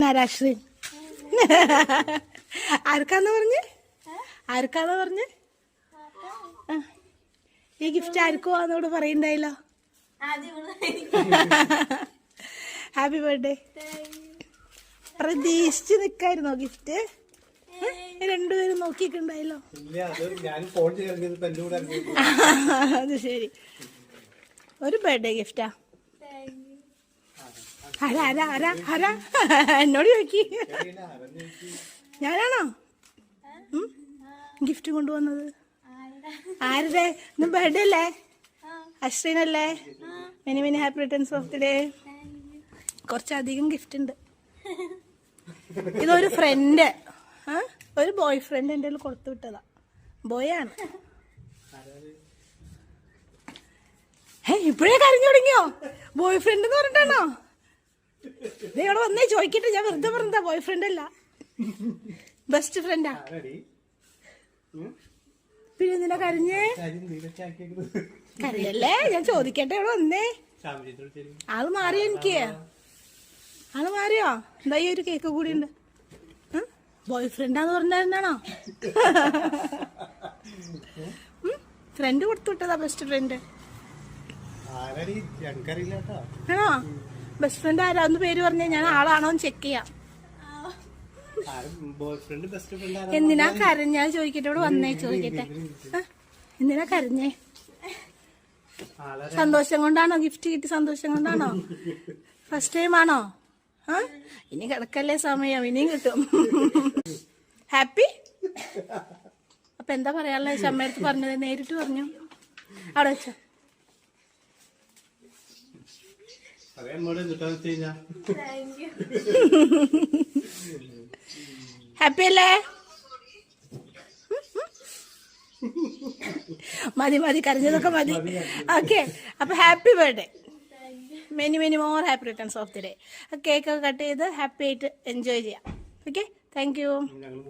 നാരാശ്രീൻ ആർക്കാന്ന് പറഞ്ഞ് ഈ ഗിഫ്റ്റ് ആർക്കോ എന്നോട് പറയണ്ടായില്ലോ. Happy birthday. പ്രതീക്ഷിച്ച് നിക്കായിരുന്നോ ഗിഫ്റ്റ്? രണ്ടുപേരും നോക്കിയിട്ടുണ്ടായല്ലോ. അത് ശരി, ഒരു ബർത്ത്ഡേ ഗിഫ്റ്റാ. എന്നോട് ചോദിക്കി, ഞാനാണോ ഗിഫ്റ്റ് കൊണ്ടുവന്നത്? ആരുടെ? ഇന്ന് ബർത്ത്ഡേ അല്ലേ? അശ്രീനല്ലേ? Many many happy returns of the day. കുറച്ചധികം ഗിഫ്റ്റ് ഉണ്ട്. ഇതൊരു ഫ്രണ്ട്, ഒരു ബോയ് ഫ്രണ്ട് എൻ്റെ കയ്യിൽ കൊടുത്തു വിട്ടതാ. ബോയാണ്. ഇപ്പോഴേ കരഞ്ഞു തുടങ്ങിയോ? ബോയ് ഫ്രണ്ട് എന്ന് പറഞ്ഞിട്ടാണോ? ഇവിടെ വന്നേ ചോദിക്കട്ടെ, ഞാൻ വെറുതെ പറഞ്ഞതാ. ബോയ് ഫ്രണ്ട് അല്ല, ബെസ്റ്റ് ഫ്രണ്ടാ. പിന്നെ എന്തിനാ കരഞ്ഞേ? കരയല്ലേ, ഞാൻ ചോദിക്കട്ടെ. ഇവിടെ വന്നേ. ആള് മാറിയോ? ആള് മാറിയോ? എന്താ ഈ ഒരു കേക്ക് കൂടി ഉണ്ട്. ബോയ് ഫ്രണ്ടാന്ന് പറഞ്ഞാണോ? ഫ്രണ്ട് കൊടുത്തു വിട്ടതാ, ബെസ്റ്റ് ഫ്രണ്ട്. ആണോ? ബെസ്റ്റ് ഫ്രണ്ട് ആരാന്ന് പേര് പറഞ്ഞ ഞാൻ ആളാണോ ചെക്ക് ചെയ്യാം. എന്തിനാ കരഞ്ഞാ ചോദിക്കട്ടെ. ഇവിടെ വന്നേ ചോദിക്കട്ടെ. എന്തിനാ കരഞ്ഞേ? സന്തോഷം കൊണ്ടാണോ? ഗിഫ്റ്റ് കിട്ടി സന്തോഷം കൊണ്ടാണോ? ഫസ്റ്റ് ടൈം ആണോ? ഇനി കിടക്കല്ലേ സമയം, ഇനിയും കിട്ടും. ഹാപ്പി. അപ്പൊ എന്താ പറയാനുള്ളത്? ശമ്മയടുത്ത് പറഞ്ഞത് നേരിട്ട് പറഞ്ഞു. അവിടെ വെച്ചോ. ഹാപ്പി അല്ലേ? മതി കരഞ്ഞതൊക്കെ മതി. ഓക്കെ, അപ്പൊ happy birthday. Many many more happy returns of the day. Cake ഒക്കെ കട്ട് ചെയ്ത് ഹാപ്പി ആയിട്ട് എൻജോയ് ചെയ്യാം. Okay, thank you.